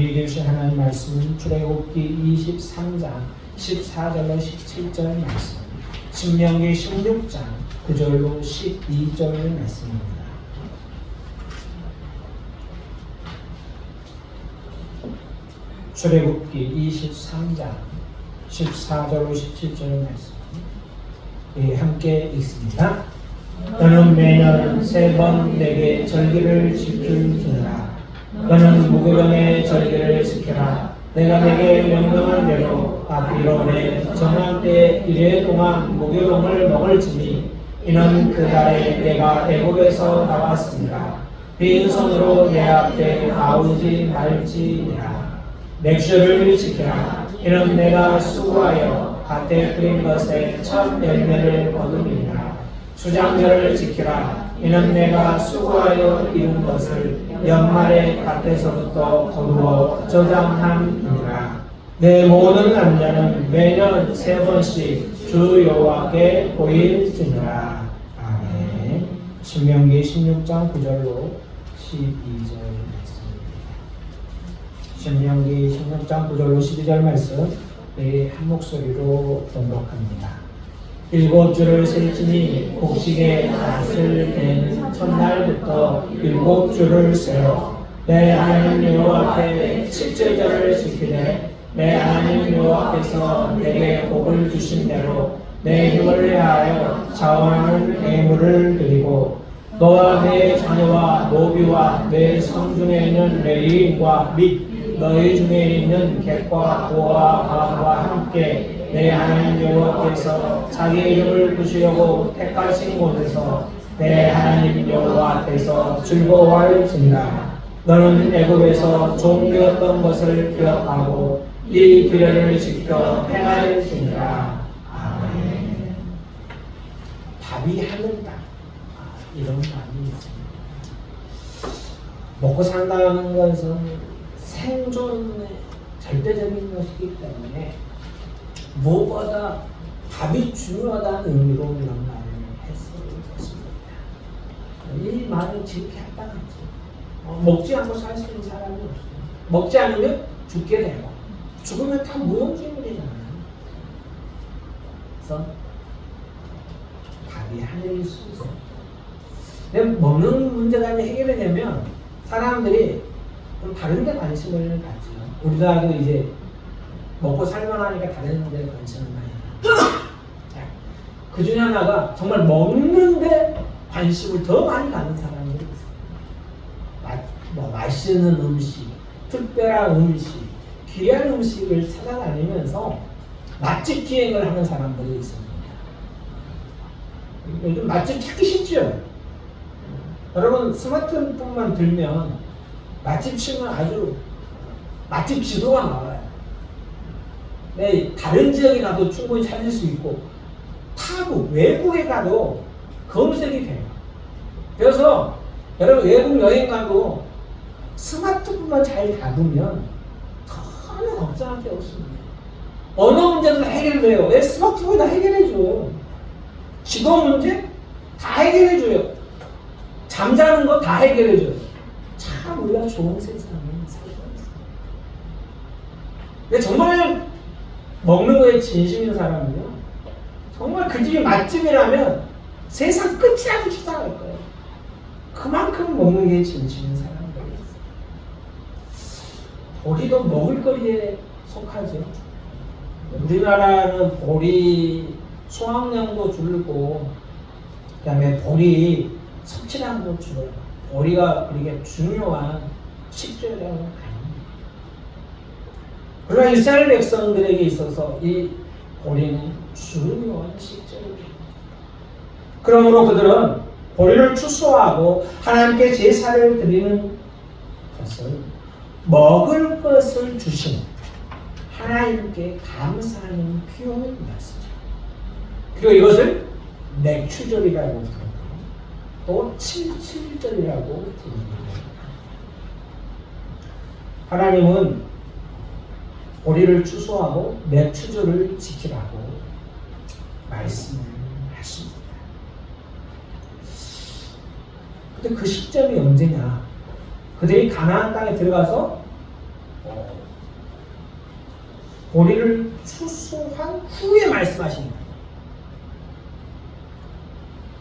우리에게 주신 하나님 말씀은 출애굽기 23장 14절로 17절 말씀, 신명기 16장 9절로 12절 말씀입니다. 출애굽기 23장 14절로 17절 말씀, 함께 읽습니다. 너는 매년 3번 내게 절기를 지킬지니라. 너는 무교병의 절기를 지켜라. 내가 내게 명령한 대로 바빌론에 정한 때 1회 동안 무교병을 먹을지니 이는 그 달에 내가 애굽에서 나왔습니다. 빈손으로 내 앞에 나오지 말지니라. 맥주를 지켜라. 이는 내가 수고하여 밭에 뿌린 것에 첫 열매를 거두리라. 수장절을 지키라. 이는 내가 수고하여 이룬 것을 연말에 밭에서부터 거두어 저장함이니라. 내 모든 남자는 매년 3번씩 주 여호와께 보일지니라. 아멘. 신명기 16장 9절로 12절 말씀입니다. 신명기 16장 9절로 12절 말씀, 한 목소리로 봉독합니다. 7주를 셀지니 곡식의 낫을 댄 첫날부터 7주를 세어 내 하나님 여호와 앞에 7제절을 지키되 내 하나님 여호와께서 내게 복을 주신 대로 내 힘을 내하여 자원하는 예물을 드리고 너와 내 자녀와 노비와 내 성중에 있는 레위인과 및 너희 중에 있는 객과 고와 강과 함께 내 하나님 여호와께서 자기 이름을 두시려고 택하신 곳에서 내 하나님 여호와 앞에서 즐거워할지니라. 너는 애굽에서 종되었던 것을 기억하고 이 규례를 지켜 행할지니라. 아멘. 답이 하는 땅, 이런 말이 있습니다. 먹고 산다는 것은 생존의 절대적인 것이기 때문에 무엇보다 답이 중요하다는 의미로 이런 말을 했습니다. 이 말은 지극히 합당하죠. 먹지 않고 살 수 있는 사람이 없어요. 먹지 않으면 죽게 되고 죽으면 다 무용지물이잖아요. 그래서 답이 하늘일 수 있어요. 근데 먹는 문제가 해결이 되면 사람들이 좀 다른 데 관심을 갖죠. 우리나라도 이제 먹고 살만하니까 다른 데 관심을 많이 갖죠. 그 중에 하나가 정말 먹는데 관심을 더 많이 갖는 사람들이 있어요. 맛있는 음식, 특별한 음식, 귀한 음식을 찾아다니면서 맛집 기행을 하는 사람들이 있습니다. 요즘 맛집 찾기 쉽죠? 여러분 스마트폰만 들면 맛집 치면 아주 맛집 지도가 나와요. 네, 다른 지역에 가도 충분히 찾을 수 있고 타국, 외국에 가도 검색이 돼요. 그래서 여러분 외국 여행 가도 스마트폰만 잘 잡으면 전혀 걱정할 게 없습니다. 어느 문제도 해결돼요. 왜 스마트폰이 다 해결해줘요. 지도 문제 다 해결해줘요. 잠자는 거 다 해결해줘요. 참 우리가 좋은 세상에 살고 있어요. 근데 정말 먹는 거에 진심인 사람은요, 정말 그 집이 맛집이라면 세상 끝이라도 찾아갈 거예요. 그만큼 먹는 게 진심인 사람들이 있어요. 보리도 먹을거리에 속하죠. 우리나라는 보리 수확량도 줄고 그 다음에 보리 섭취량도 줄어요. 보리가 그렇게 중요한 식재료는 아닙니다. 그러나 이스라엘 백성들에게 있어서 이 보리는 중요한 식재료입니다. 그러므로 그들은 보리를 추수하고 하나님께 제사를 드리는 것을 먹을 것을 주신 하나님께 감사하는 표현이었습니다. 그리고 이것을 맥추절이라고 부르고 또 칠칠절이라고 부릅니다. 하나님은 보리를 추수하고 맥추절을 지키라고 말씀을 하십니다. 근데 그 시점이 언제냐? 그들이 가나안 땅에 들어가서 보리를 추수한 후에 말씀하신 거예요.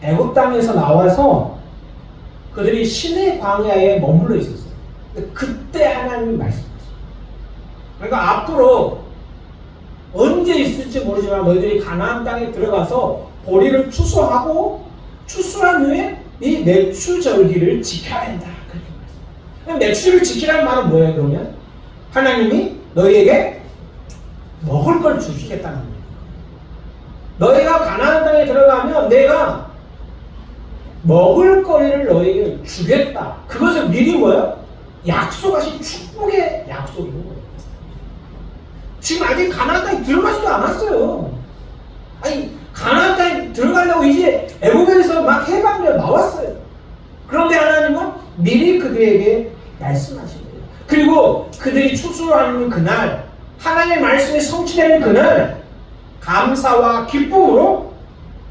애굽 땅에서 나와서 그들이 시내 광야에 머물러 있었어요. 그때 하나님이 말씀하셨어요. 그러니까 앞으로 언제 있을지 모르지만 너희들이 가나안 땅에 들어가서 보리를 추수하고 추수한 후에 이 맥추절기를 지켜야 된다. 그렇게 말씀해요. 맥추를 지키라는 말은 뭐예요? 그러면 하나님이 너희에게 먹을 걸 주시겠다는 거예요. 너희가 가나안 땅에 들어가면 내가 먹을 거리를 너희에게 주겠다. 그것을 미리 뭐예요? 약속하신 축복의 약속인 거예요. 지금 아직 가나안 땅에 들어가지도 않았어요. 아니 가나안 땅에 들어가려고 이제 애굽에서 막 해방되어 나왔어요. 그런데 하나님은 미리 그들에게 말씀하신 거예요. 그리고 그들이 추수하는 그날, 하나님의 말씀이 성취되는 그날, 감사와 기쁨으로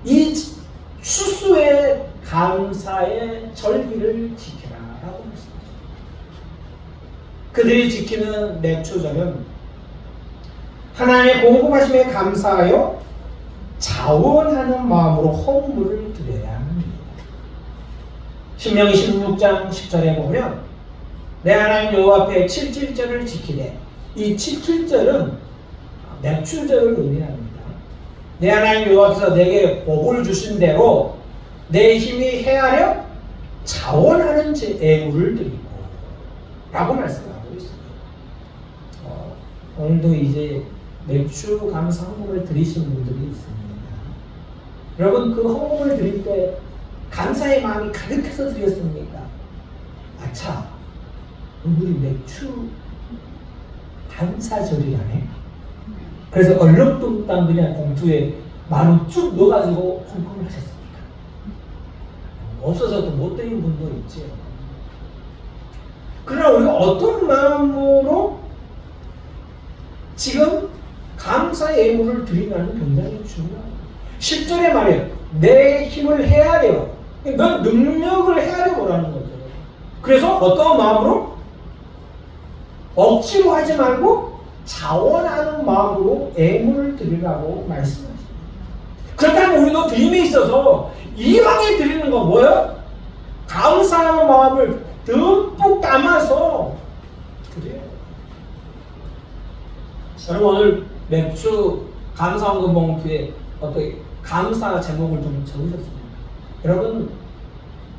이 추수의 감사의 절기를 지키라라고 말씀하셨습니다. 그들이 지키는 맥추절은 하나님의 공급하심에 감사하여 자원하는 마음으로 헌물을 드려야 합니다. 신명기 16장 10절에 보면 내 하나님 여호와 앞에 칠칠절을 지키되, 이 칠칠절은 맥추절을 의미합니다. 내 하나님 여호와께서 내게 복을 주신 대로 내 힘이 헤아려 자원하는 예물을 드리고 라고 말씀하고 있습니다. 오늘도 이제 맥추 감사 헌금을 드리신 분들이 있습니다. 여러분 그 헌금을 드릴 때 감사의 마음이 가득해서 드렸습니까? 아차, 우리 맥추 감사절이라네. 그래서 얼룩뚱땅 그냥 봉투에 만원 쭉 넣어가지고 헌금을 하셨습니까? 없어서 또 못 드린 분도 있지요. 그러나 우리가 어떤 마음으로 지금 감사의 예물을 드리냐는 굉장히 중요합니다. 10절에 말해요. 내 힘을 헤아려. 넌 능력을 헤아려 보라는 거죠. 그래서 어떤 마음으로? 억지로 하지 말고 자원하는 마음으로 예물을 드리라고 말씀하십니다. 그렇다면 우리도 드림에 있어서 이왕에 드리는 건 뭐예요? 감사하는 마음을 듬뿍 담아서 드려요. 여러분 오늘 맥주 감사헌금 봉투에 어떻게 감사 제목을 좀 적으셨습니다. 여러분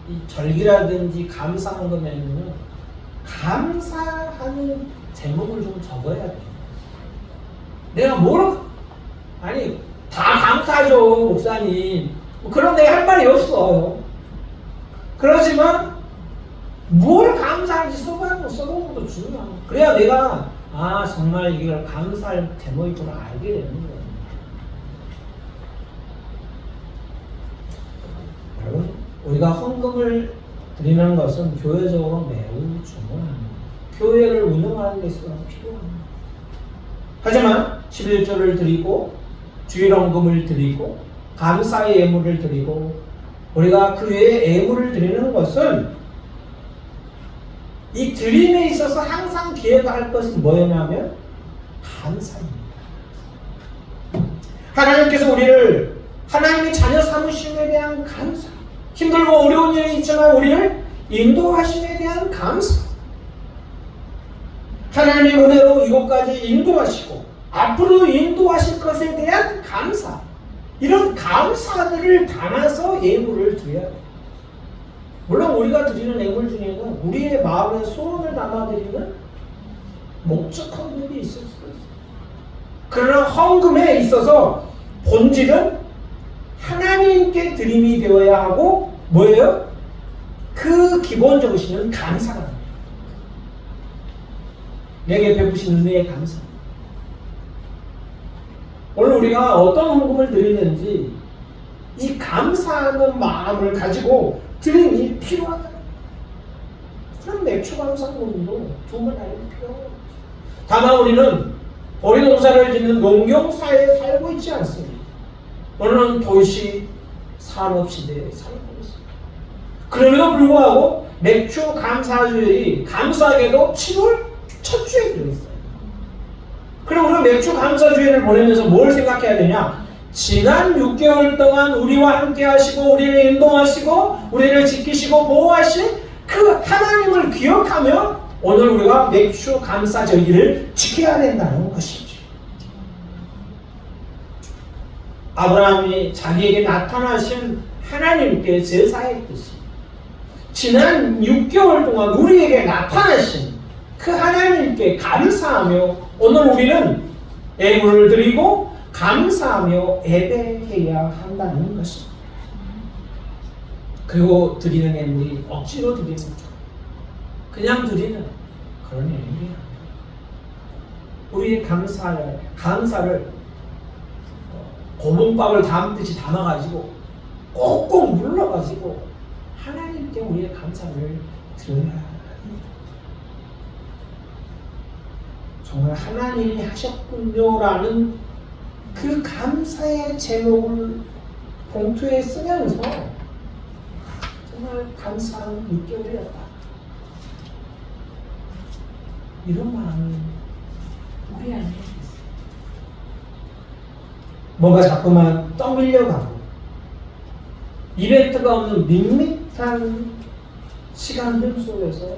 이 절기라든지 감사헌금에는 감사하는 제목을 좀 적어야 돼요. 내가 뭘 아니 다 감사하죠 목사님. 그런 내가 할 말이 없어요. 그렇지만 뭘 감사하는지 써보는 것도 중요해요. 그래야 내가 아 정말 이걸 감사할 제목이구나 알게 되는 거예요. 여러분 우리가 헌금을 드리는 것은 교회적으로 매우 중요합니다. 교회를 운영하는 데 있어서 필요합니다. 하지만 11조를 드리고 주일헌금을 드리고 감사의 예물을 드리고 우리가 그 외에 예물을 드리는 것은 이 드림에 있어서 항상 기회가 할 것은 뭐냐면 감사입니다. 하나님께서 우리를 하나님의 자녀 삼으심에 대한 감사, 힘들고 어려운 일이 있지만 우리를 인도하심에 대한 감사, 하나님의 은혜로 이곳까지 인도하시고 앞으로 인도하실 것에 대한 감사, 이런 감사들을 담아서 예물을 드려야 돼요. 물론 우리가 드리는 예물 중에는 우리의 마음의 소원을 담아드리는 목적 헌금이 있을 수 있어요. 그러나 헌금에 있어서 본질은 하나님께 드림이 되어야 하고 뭐예요? 그 기본 정신은 감사가 됩니다. 내게 베푸신 은혜에 감사. 오늘 우리가 어떤 헌금을 드리는지 이 감사하는 마음을 가지고 드림이 필요하다. 그럼 맥주 감사금도 두번 알기 필요하고. 다만 우리는 보리 농사를 짓는 농경사회에 살고 있지 않습니다. 오늘은 도시 산업시대에 살고 있습니다. 그럼에도 불구하고 맥주 감사주일이 감사하게도 7월 첫 주에 들어있어요. 그럼 우리가 맥주 감사주의를 보내면서 뭘 생각해야 되냐? 지난 6개월 동안 우리와 함께 하시고 우리를 인도하시고 우리를 지키시고 보호하신 그 하나님을 기억하며 오늘 우리가 맥주 감사절기를 지켜야 된다는 것이죠. 아브라함이 자기에게 나타나신 하나님께 제사했듯이 지난 6개월 동안 우리에게 나타나신 그 하나님께 감사하며 오늘 우리는 예물을 드리고 감사하며 예배해야 한다는 것입니다. 그리고 드리는 예물이 억지로 드리는 그냥 드리는 그런 예물이 아니에요. 우리의 감사를 고봉밥을 담듯이 담아가지고 꼭꼭 눌러가지고 하나님께 우리의 감사를 드려야 합니다. 정말 하나님이 하셨군요라는 그 감사의 제목을 봉투에 쓰면서 정말 감사한 6개월이었다. 이런 마음을 우리 안에 있어요. 뭔가 자꾸만 떠밀려가고 이벤트가 없는 밋밋한 시간들 속에서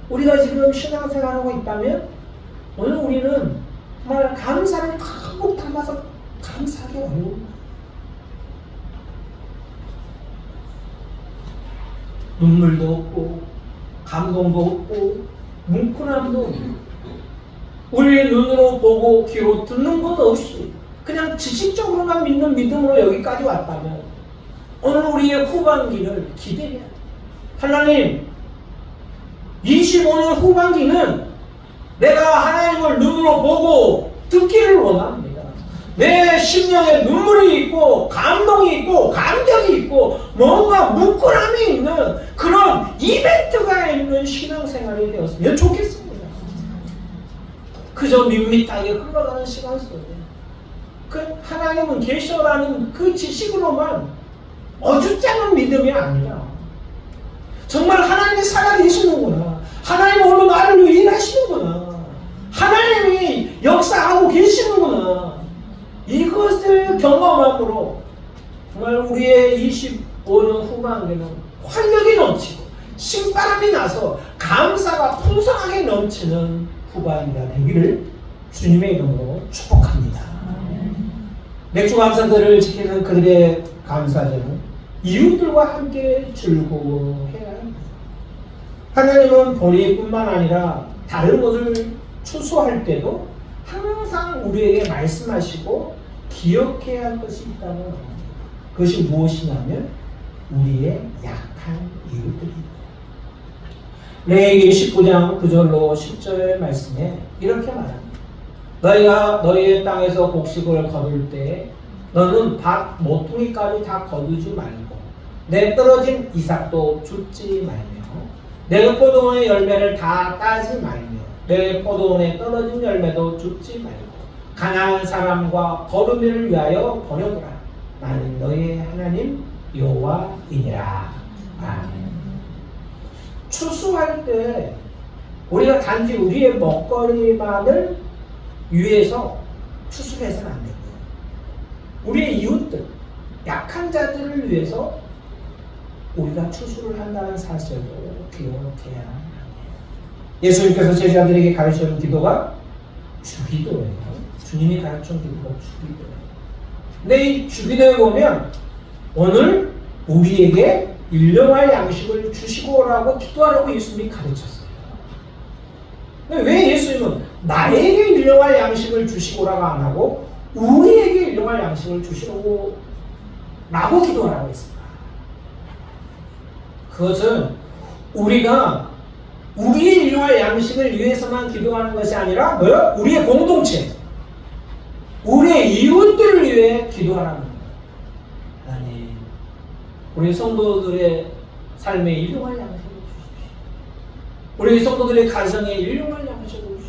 우리가 지금 신앙생활하고 있다면 오늘 우리는 정말 감사를 꼭 담아서 감사하기 어려운 눈물도 없고 감동도 없고 뭉클함도 없고 우리의 눈으로 보고 귀로 듣는 것 없이 그냥 지식적으로만 믿는 믿음으로 여기까지 왔다면 오늘 우리의 후반기를 기대해야 돼요. 하나님 25년 후반기는 내가 하나님을 눈으로 보고 듣기를 원합니다. 내 심령에 눈물이 있고 감동이 있고 감격이 있고 뭔가 뭉클함이 있는 그런 이벤트가 있는 신앙생활이 되었으면 좋겠습니다. 그저 밋밋하게 흘러가는 시간 속에 그 하나님은 계셔라는 그 지식으로만 어줍잖은 믿음이 아니라 정말 하나님이 살아계시는구나. 하나님이 오늘 나를 위해 일하시는구나. 하나님이 역사하고 계시는구나. 이것을 경험함으로 정말 우리의 25년 후반기는 활력이 넘치고 신바람이 나서 감사가 풍성하게 넘치는 후반기가 되기를 주님의 이름으로 축복합니다. 맥주 감사들을 지키는 그들의 감사제는 이웃들과 함께 즐거워해야 합니다. 하나님은 본인뿐만 아니라 다른 것을 추수할 때도 항상 우리에게 말씀하시고 기억해야 할 것이 있다는 겁니다. 그것이 무엇이냐면 우리의 약한 이웃들입니다. 레위기 19장 9절로 10절 말씀에 이렇게 말합니다. 너희가 너희의 땅에서 곡식을 거둘 때 너는 밭 모퉁이까지 다 거두지 말고 내 떨어진 이삭도 줍지 말며 내 포도원의 열매를 다 따지 말며 내 포도원에 떨어진 열매도 줍지 말고 가난한 사람과 거르미를 위하여 버려두라. 나는 너희의 하나님 여호와이니라. 아멘. 추수할 때 우리가 단지 우리의 먹거리만을 위해서 추수를 해서는 안 되고요. 우리의 이웃들, 약한 자들을 위해서 우리가 추수를 한다는 사실을 기억해야 합니다. 예수님께서 제자들에게 가르쳐준 기도가 주기도예요. 주님이 가르쳐준 기도가 주기도예요. 근데 이 주기도에 보면 오늘 우리에게 일용할 양식을 주시고 오라고 기도하라고 예수님이 가르쳤어요. 근데 왜 예수님은 나에게 일용할 양식을 주시고 오라고 안 하고 우리에게 일용할 양식을 주시라고 라고 기도하라고 했습니다. 그것은 우리가 우리의 일용할 양식을 위해서만 기도하는 것이 아니라 뭐요? 우리의 공동체, 우리의 이웃들을 위해 기도하라는 거예요. 아니, 우리 성도들의 삶에 일용할 양식을 주십시오. 우리 성도들의 가정에 일용할 양식을 주십시오.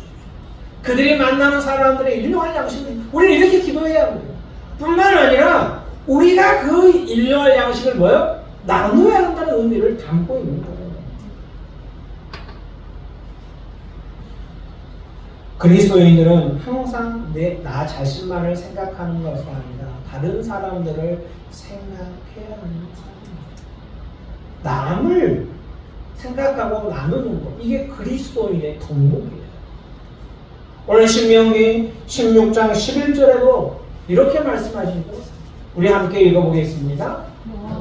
그들이 만나는 사람들의 일용할 양식을 우리는 이렇게 기도해야 합니다. 뿐만 아니라 우리가 그 일용할 양식을 뭐요? 나누어야 한다는 의미를 담고 있는 거예요. 그리스도인들은 항상 나 자신만을 생각하는 것이 아니라 다른 사람들을 생각해야 하는 사람입니다. 남을 생각하고 나누는 것, 이게 그리스도인의 덕목이에요. 오늘 신명기 16장 11절에도 이렇게 말씀하시고, 우리 함께 읽어보겠습니다.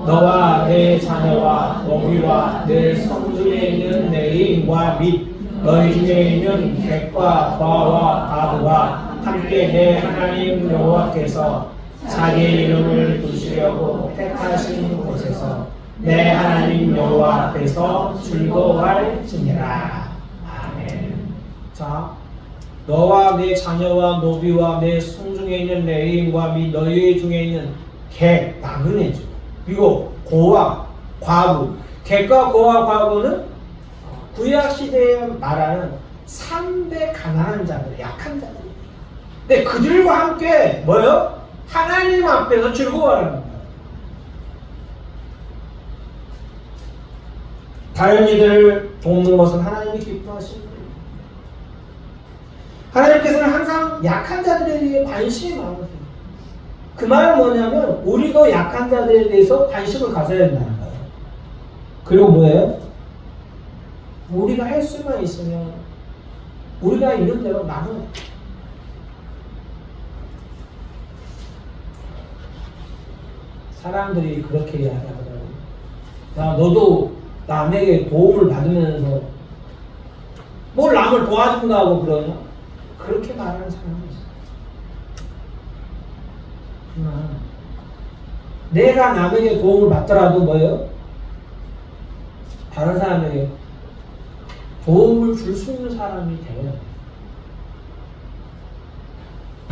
너와 내 자녀와 너희와 내 성중에 있는 내 인과 및 너희 중에 있는 객과 과와 가부가 함께 내 하나님 여호와께서 자기 이름을 두시려고 택하신 곳에서 내 하나님 여호와 앞에서 즐거워할지니라. 아멘. 자, 너와 내 자녀와 노비와 내 성중에 있는 내 인과 및 너희 중에 있는 객, 나그네죠. 그리고 고와 과부. 객과 고와 과부는 구약 시대에 말하는 3대 가난한 자들, 약한 자들. 근데 그들과 함께 뭐요? 하나님 앞에서 즐거워하는 거예요. 다른 이들을 돕는 것은 하나님이 기뻐하시는 거예요. 하나님께서는 항상 약한 자들에 대해 관심이 많으세요. 그 말은 뭐냐면 우리도 약한 자들에 대해서 관심을 가져야 된다는 거예요. 그리고 뭐예요? 우리가 할 수만 있으면 우리가 있는 대로 나눠요. 사람들이 그렇게 이야기하더라고요. 야, 너도 남에게 도움을 받으면서 뭘 남을 도와준다고 그러냐? 그렇게 말하는 사람이 있어요. 내가 남에게 도움을 받더라도 뭐예요? 다른 사람에게 도움을 줄 수 있는 사람이 되어야 돼요.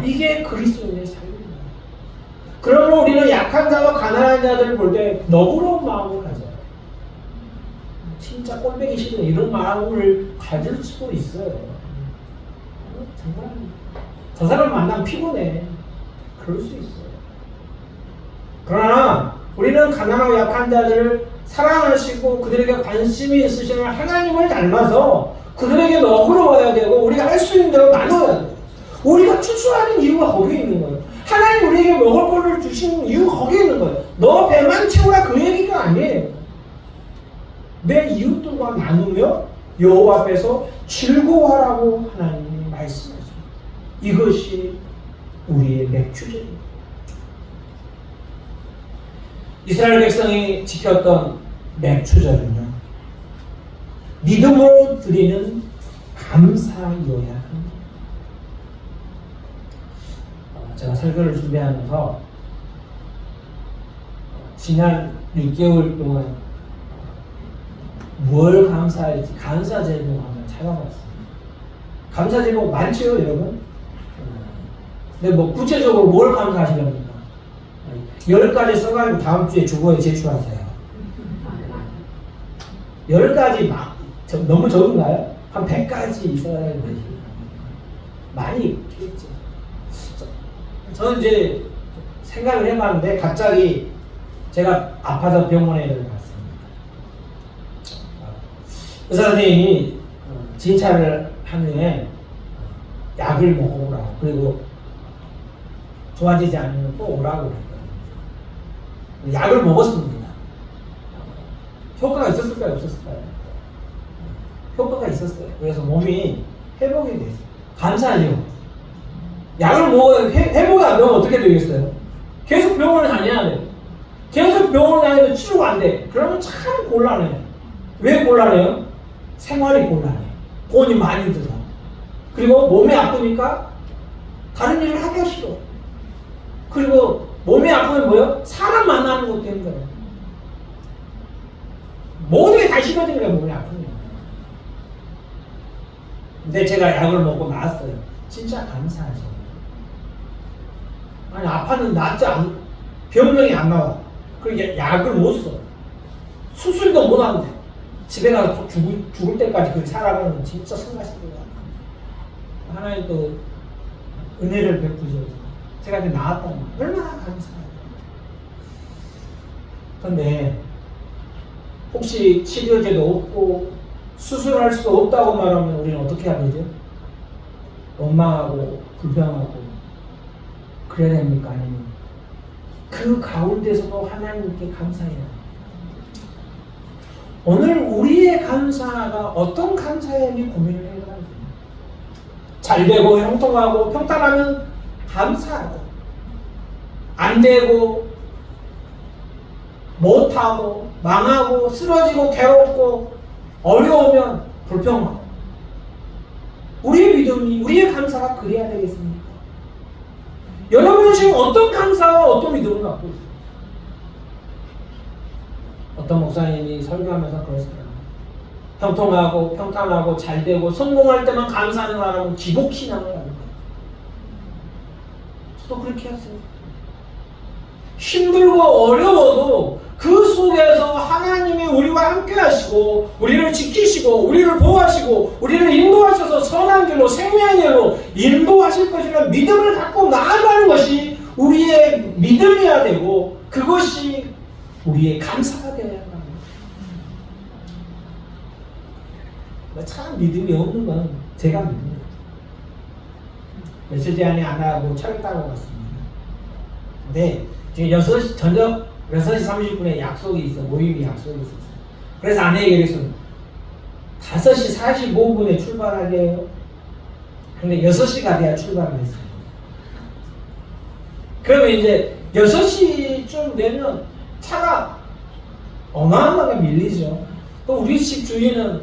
이게 그리스도인의 삶입니다. 그러면 우리는 약한 자와 가난한 자들을 볼 때 너그러운 마음을 가져요. 진짜 꼴보기 싫은 이런 마음을 가질 수도 있어요. 정말 저 사람 만나면 피곤해. 그럴 수 있어요. 그러나 우리는 가난하고 약한 자들을 사랑하시고 그들에게 관심이 있으시는 하나님을 닮아서 그들에게 너그러워야 되고 우리가 할 수 있는 대로 나눠야 돼요. 우리가 추수하는 이유가 거기에 있는 거예요. 하나님 우리에게 먹을 거를 주시는 이유가 거기에 있는 거예요. 너 배만 채우라 그 얘기가 아니에요. 내 이웃들과 나누며 여호와 앞에서 즐거워하라고 하나님이 말씀하십니다. 이것이 우리의 맥주제입니다. 이스라엘 백성이 지켰던 맥주절은요, 믿음으로 드리는 감사여야 합니다. 제가 설교를 준비하면서 지난 6개월 동안 뭘 감사할지 감사 제목 한번 찾아봤습니다. 감사 제목 많죠, 여러분? 근데 뭐 구체적으로 뭘 감사하시렵니까? 10가지 써가지고 다음 주에 주보에 제출하세요. 10가지 너무 적은가요? 한 100가지 있어야 되지. 많이 있겠죠. 저는 이제 생각을 해봤는데 갑자기 제가 아파서 병원에 갔습니다. 의사 선생님이 진찰을 한 후에 약을 먹어보라. 그리고 좋아지지 않으면 또 오라고 그랬거든요. 약을 먹었습니다. 효과가 있었을까요? 없었을까요? 효과가 있었어요. 그래서 몸이 회복이 됐어요. 감사하죠. 약을 먹어야 회복이 안 되면 어떻게 되겠어요? 계속 병원에 다녀야 돼요. 계속 병원에 다니면 치료가 안 돼. 그러면 참 곤란해요. 왜 곤란해요? 생활이 곤란해요. 돈이 많이 들어. 그리고 몸이 아프니까 다른 일을 하기가 싫어. 그리고 몸이 아프면 뭐예요? 사람 만나는 것도 힘들어요. 모든 게 다 싫어지는 거예요, 몸이 아프면. 근데 제가 약을 먹고 나았어요. 진짜 감사하죠. 아니, 아파는 병명이 안 나와. 그러니까 약을 못 써. 수술도 못 하는데. 집에 가서 죽을 때까지 그렇게 살아가는 진짜 성가시더라고요. 하나님 또 은혜를 베푸셔서 제가 이제 나았다는 거 얼마나 감사해요. 근데 혹시 치료제도 없고 수술할 수도 없다고 말하면 우리는 어떻게 해야 되죠? 원망하고 불평하고 그래야 됩니까? 아니면 그 가운데서도 하나님께 감사해요. 오늘 우리의 감사가 어떤 감사인지 고민을 해봐야 돼요. 잘 되고 형통하고 평탄하면 감사하고, 안 되고 못하고 망하고 쓰러지고 괴롭고 어려우면 불평하고. 우리의 믿음이, 우리의 감사가 그래야 되겠습니까? 여러분은 지금 어떤 감사와 어떤 믿음을 갖고 있어요? 어떤 목사님이 설교하면서 그러시더라고요. 형통하고 평탄하고 잘 되고 성공할 때만 감사하는 사람은 기복신앙을 하는 거예요. 저도 그렇게 했어요. 힘들고 어려워도 그 속에서 하나님이 우리와 함께 하시고 우리를 지키시고 우리를 보호하시고 우리를 인도하셔서 선한 길로 생명의 길로 인도하실 것이라는 믿음을 갖고 나아가는 것이 우리의 믿음이어야 되고, 그것이 우리의 감사가 되어야 합니다. 참 믿음이 없는 건 제가 믿습니다. 며칠 전에 안 하고 차를 타고 갔습니다. 근데 지금 6시, 저녁 6시 30분에 약속이 있어. 모임이 약속이 있었어요. 그래서 아내에게 그랬어요. 5시 45분에 출발하게요. 근데 6시가 돼야 출발을 했어요. 그러면 이제 6시쯤 되면 차가 어마어마하게 밀리죠. 또 우리 집 주위는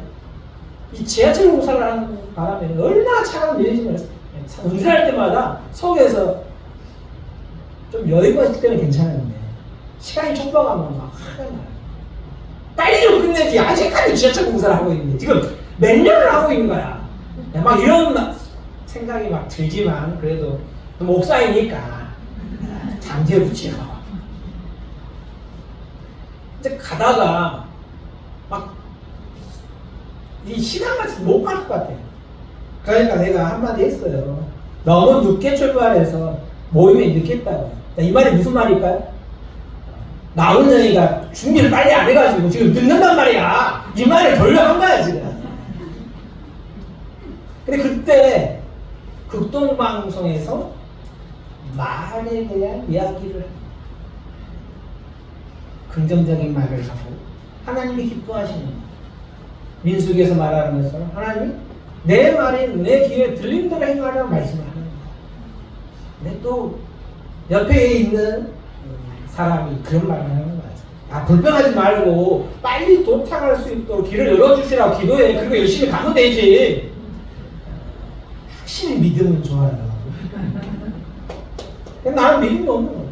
이 지하철 공사를 하는 바람에 얼마나 차가 밀리지 몰랐어요. 운전할 때마다 속에서 좀 여유가 있을 때는 괜찮았는데 시간이 촉박하면 막 화가 나요. 빨리 좀 끝내지. 아직까지 지하철 공사를 하고 있는데 지금 몇 년을 하고 있는 거야. 막 이런 생각이 막 들지만 그래도 목사이니까 잠재우지요. 이제 가다가 막 이 시간까지 못 갈 것 같아요. 그러니까 내가 한마디 했어요. 너무 늦게 출발해서 모임에 늦겠다고. 이 말이 무슨 말일까요? 나 운전이가 준비를 빨리 안 해가지고 지금 늦는단 말이야. 이 말을 돌려한 거야 지금. 근데 그때 극동방송에서 말에 대한 이야기를 합니다. 긍정적인 말을 하고 하나님이 기뻐하시는 민수기에서 말하는 것처럼 하나님 내 말이 내 귀에 들린 대로 행하라고 말씀을 하는 거예요. 근데 또 옆에 있는 사람이 그런 말을 하는 거예요. 아, 불평하지 말고 빨리 도착할 수 있도록 길을 열어주시라고 기도해. 그리고 열심히 가면 되지. 확실히 믿음은 좋아요. 나는 믿음이 없는 거예요.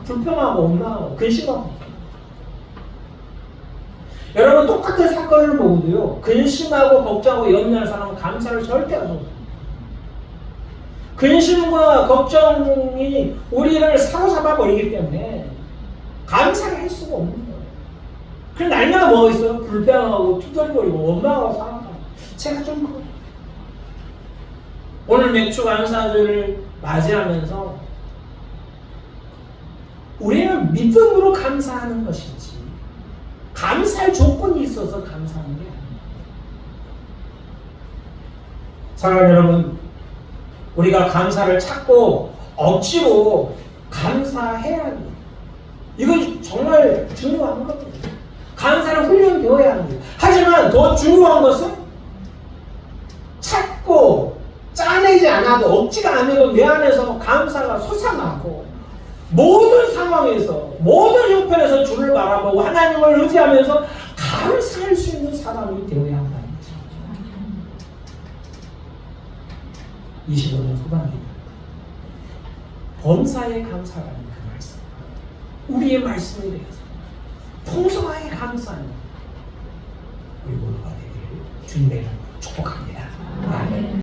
불평하고 원망하고 근심하고. 여러분 똑같은 사건을 보고도요, 근심하고 걱정하고 염려하는 사람은 감사를 절대 안 하고, 근심과 걱정이 우리를 사로잡아 버리기 때문에 감사를 할 수가 없는 거예요. 그럼 날마다 뭐가 있어요? 불평하고 투덜거리고 원망하고 살아가고. 제가 좀 그래요. 오늘 맥주 감사절을 맞이하면서 우리는 믿음으로 감사하는 것인지 감사할 조건이 있어서 감사하는 게 아닙니다. 사랑하는 여러분, 우리가 감사를 찾고 억지로 감사해야 합니다. 이건 정말 중요한 겁니다. 감사를 훈련되어야 합니다. 하지만 더 중요한 것은 찾고 짜내지 않아도 억지가 안 해도 내 안에서 감사가 솟아나고 모든 상황에서 모든 형편에서 주를 바라보고 하나님을 의지하면서 감사할 수 있는 사람이 되어야 한다는 거죠. 25년 후반기입니다. 범사에 감사라는 그 말씀, 우리의 말씀에 대해서 풍성하게 감사하는 우리 모두가 되기를 주님의 이름으로 축복합니다. 아멘.